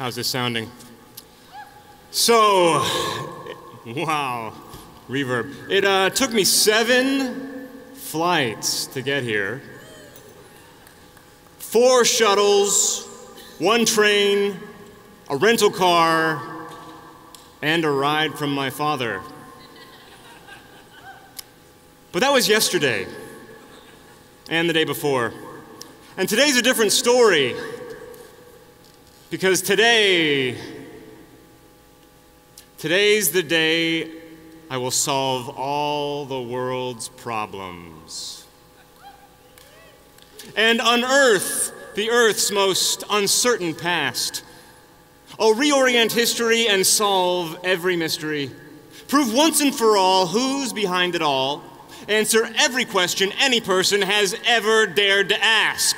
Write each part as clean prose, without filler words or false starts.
How's this sounding? So, wow, reverb. It took me 7 flights to get here. 4 shuttles, 1 train, a rental car, and a ride from my father. But that was yesterday, and the day before. And today's a different story, because today's the day I will solve all the world's problems and unearth the Earth's most uncertain past. I'll reorient history and solve every mystery, prove once and for all who's behind it all, answer every question any person has ever dared to ask.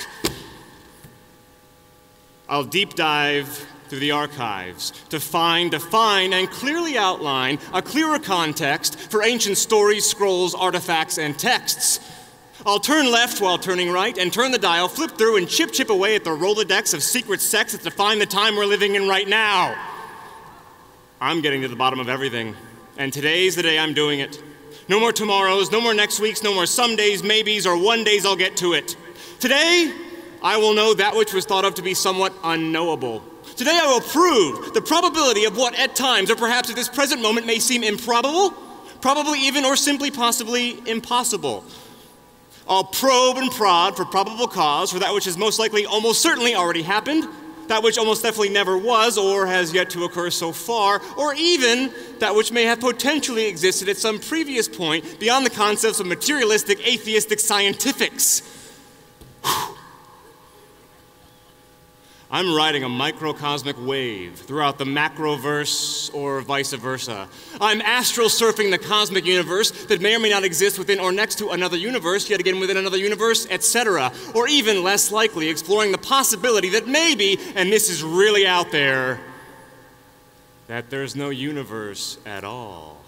I'll deep dive through the archives to find, define, and clearly outline a clearer context for ancient stories, scrolls, artifacts, and texts. I'll turn left while turning right and turn the dial, flip through, and chip away at the Rolodex of secret sects that define the time we're living in right now. I'm getting to the bottom of everything, and today's the day I'm doing it. No more tomorrows, no more next weeks, no more some days, maybes, or one days I'll get to it. Today, I will know that which was thought of to be somewhat unknowable. Today I will prove the probability of what at times, or perhaps at this present moment, may seem improbable, probably even or simply possibly impossible. I'll probe and prod for probable cause for that which has most likely, almost certainly already happened, that which almost definitely never was or has yet to occur so far, or even that which may have potentially existed at some previous point beyond the concepts of materialistic, atheistic scientifics. I'm riding a microcosmic wave throughout the macroverse or vice versa. I'm astral surfing the cosmic universe that may or may not exist within or next to another universe, yet again within another universe, etc. Or even less likely, exploring the possibility that maybe, and this is really out there, that there's no universe at all.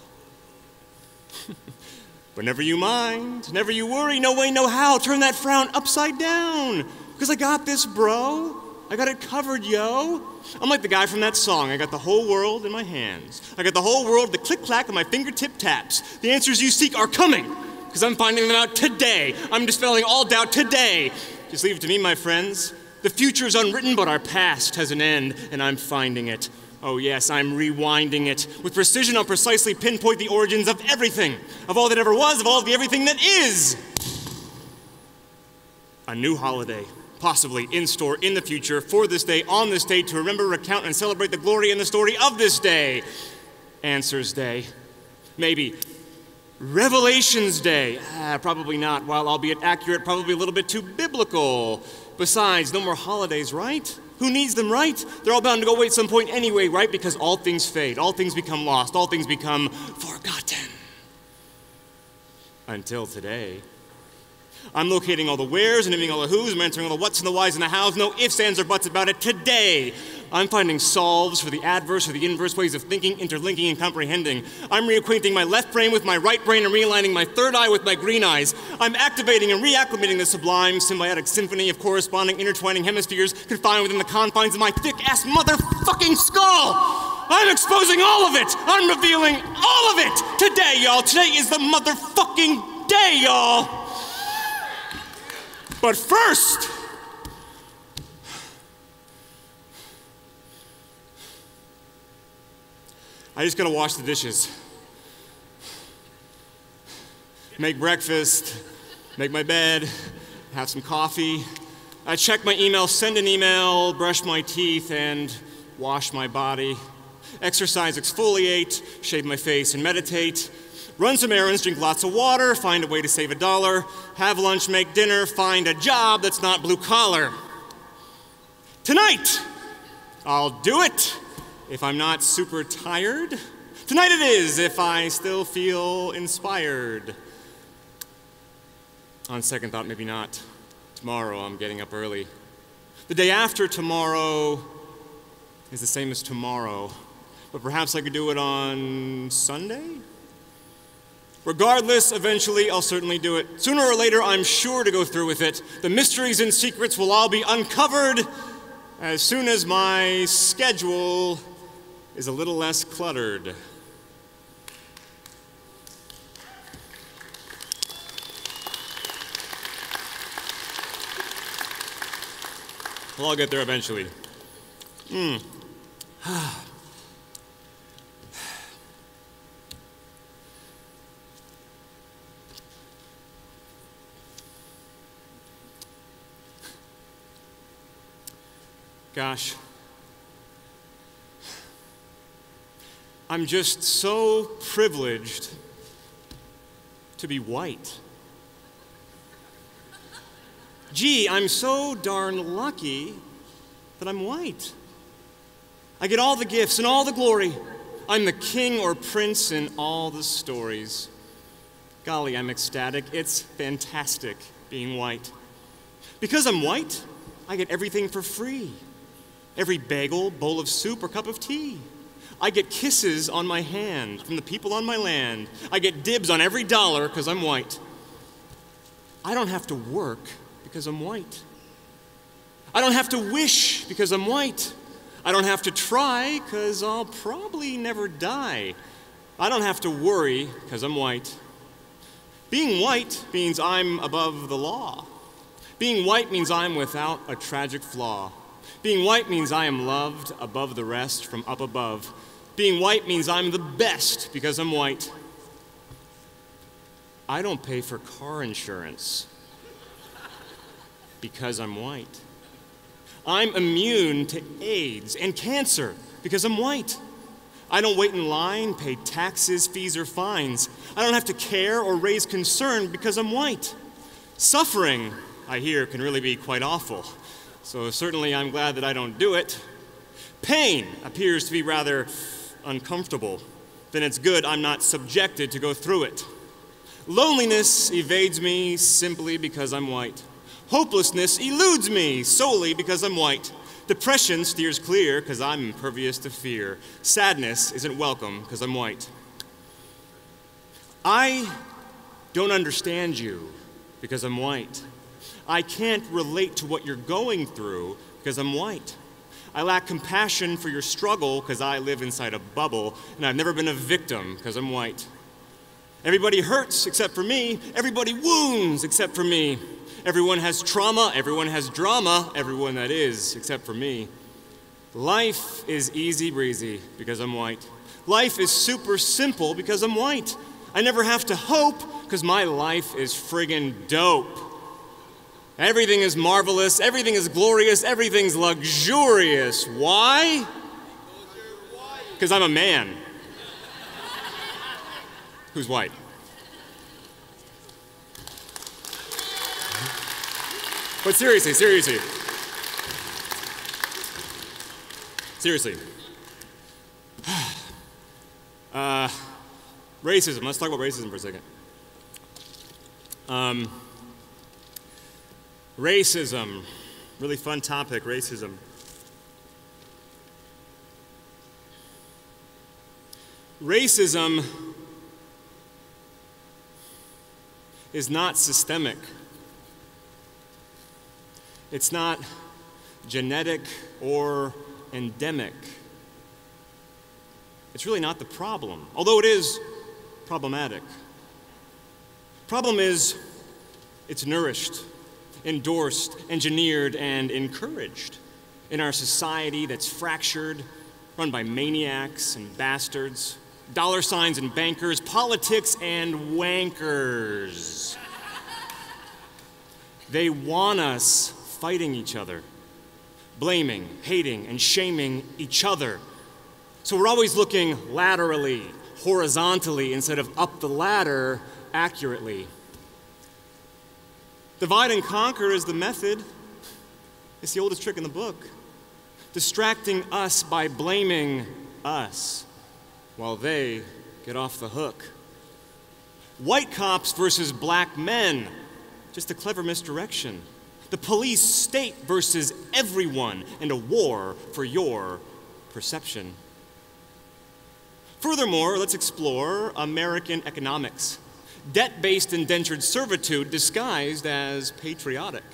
But never you mind, never you worry, no way, no how, turn that frown upside down. Because I got this, bro. I got it covered, yo. I'm like the guy from that song. I got the whole world in my hands. I got the whole world, the click-clack of my fingertip taps. The answers you seek are coming, because I'm finding them out today. I'm dispelling all doubt today. Just leave it to me, my friends. The future is unwritten, but our past has an end, and I'm finding it. Oh yes, I'm rewinding it. With precision, I'll precisely pinpoint the origins of everything, of all that ever was, of all of the everything that is. A new holiday. Possibly in store in the future, for this day, on this day, to remember, recount, and celebrate the glory and the story of this day. Answers Day. Maybe. Revelations Day. Probably not. While albeit accurate, probably a little bit too biblical. Besides, no more holidays, right? Who needs them, right? They're all bound to go away at some point anyway, right? Because all things fade, all things become lost, all things become forgotten. Until today. I'm locating all the wheres and naming all the who's, I'm answering all the what's and the why's and the how's, no ifs, ands, or buts about it today. I'm finding solves for the adverse or the inverse ways of thinking, interlinking, and comprehending. I'm reacquainting my left brain with my right brain and realigning my third eye with my green eyes. I'm activating and reacclimating the sublime, symbiotic symphony of corresponding, intertwining hemispheres confined within the confines of my thick-ass motherfucking skull. I'm exposing all of it. I'm revealing all of it today, y'all. Today is the motherfucking day, y'all. But first, I just gotta wash the dishes, make breakfast, make my bed, have some coffee, check my email, send an email, brush my teeth, and wash my body, exercise, exfoliate, shave my face, and meditate. Run some errands, drink lots of water, find a way to save $1, have lunch, make dinner, find a job that's not blue collar. Tonight, I'll do it if I'm not super tired. Tonight it is if I still feel inspired. On second thought, maybe not. Tomorrow I'm getting up early. The day after tomorrow is the same as tomorrow, but perhaps I could do it on Sunday? Regardless, eventually I'll certainly do it. Sooner or later, I'm sure to go through with it. The mysteries and secrets will all be uncovered, as soon as my schedule is a little less cluttered. Well, I'll get there eventually. Gosh, I'm just so privileged to be white. Gee, I'm so darn lucky that I'm white. I get all the gifts and all the glory. I'm the king or prince in all the stories. Golly, I'm ecstatic. It's fantastic being white. Because I'm white, I get everything for free. Every bagel, bowl of soup, or cup of tea. I get kisses on my hand from the people on my land. I get dibs on every dollar because I'm white. I don't have to work because I'm white. I don't have to wish because I'm white. I don't have to try because I'll probably never die. I don't have to worry because I'm white. Being white means I'm above the law. Being white means I'm without a tragic flaw. Being white means I am loved above the rest from up above. Being white means I'm the best because I'm white. I don't pay for car insurance because I'm white. I'm immune to AIDS and cancer because I'm white. I don't wait in line, pay taxes, fees, or fines. I don't have to care or raise concern because I'm white. Suffering, I hear, can really be quite awful. So certainly I'm glad that I don't do it. Pain appears to be rather uncomfortable. Then it's good I'm not subjected to go through it. Loneliness evades me simply because I'm white. Hopelessness eludes me solely because I'm white. Depression steers clear because I'm impervious to fear. Sadness isn't welcome because I'm white. I don't understand you because I'm white. I can't relate to what you're going through because I'm white. I lack compassion for your struggle because I live inside a bubble, and I've never been a victim because I'm white. Everybody hurts except for me. Everybody wounds except for me. Everyone has trauma. Everyone has drama. Everyone, that is, except for me. Life is easy breezy because I'm white. Life is super simple because I'm white. I never have to hope because my life is friggin' dope. Everything is marvelous, everything is glorious, everything's luxurious. Why? Because I'm a man who's white. But seriously. Racism, let's talk about racism for a second. Racism, really fun topic, racism. Racism is not systemic. It's not genetic or endemic. It's really not the problem, although it is problematic. Problem is, it's nourished, endorsed, engineered, and encouraged in our society that's fractured, run by maniacs and bastards, dollar signs and bankers, politics and wankers. They want us fighting each other, blaming, hating, and shaming each other. So we're always looking laterally, horizontally, instead of up the ladder accurately. Divide and conquer is the method. It's the oldest trick in the book. Distracting us by blaming us while they get off the hook. White cops versus black men, just a clever misdirection. The police state versus everyone, and a war for your perception. Furthermore, let's explore American economics. Debt-based indentured servitude disguised as patriotic.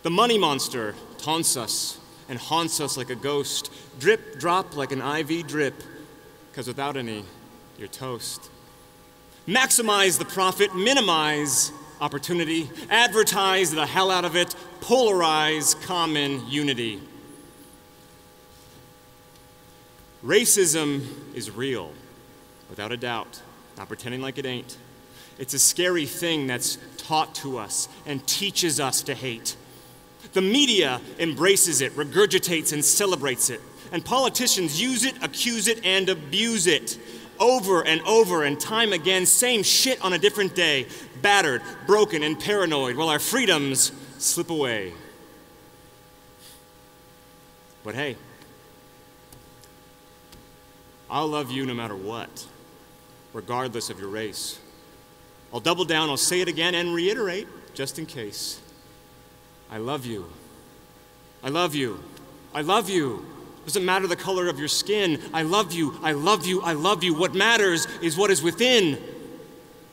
The money monster taunts us, and haunts us like a ghost. Drip, drop like an IV drip, because without any, you're toast. Maximize the profit, minimize opportunity, advertise the hell out of it, polarize common unity. Racism is real, without a doubt, not pretending like it ain't. It's a scary thing that's taught to us and teaches us to hate. The media embraces it, regurgitates and celebrates it, and politicians use it, accuse it, and abuse it. Over and over and time again, same shit on a different day, battered, broken, and paranoid, while our freedoms slip away. But hey, I'll love you no matter what, regardless of your race. I'll double down, I'll say it again, and reiterate, just in case. I love you. I love you. I love you. Doesn't matter the color of your skin. I love you. I love you. I love you. What matters is what is within.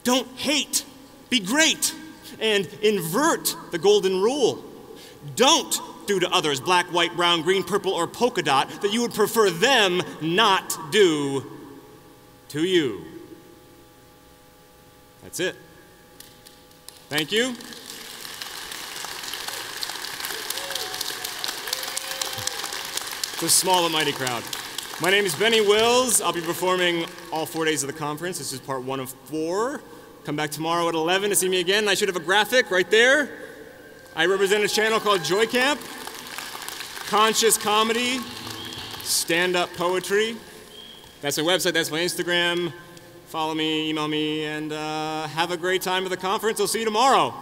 Don't hate. Be great. And invert the golden rule. Don't do to others, black, white, brown, green, purple, or polka dot, that you would prefer them not do to you. That's it. Thank you. It's a small but mighty crowd. My name is Benny Wills. I'll be performing all 4 days of the conference. This is part 1 of 4. Come back tomorrow at 11 to see me again. I should have a graphic right there. I represent a channel called Joy Camp. Conscious comedy, stand-up poetry. That's my website, that's my Instagram. Follow me, email me, and have a great time at the conference. I'll see you tomorrow.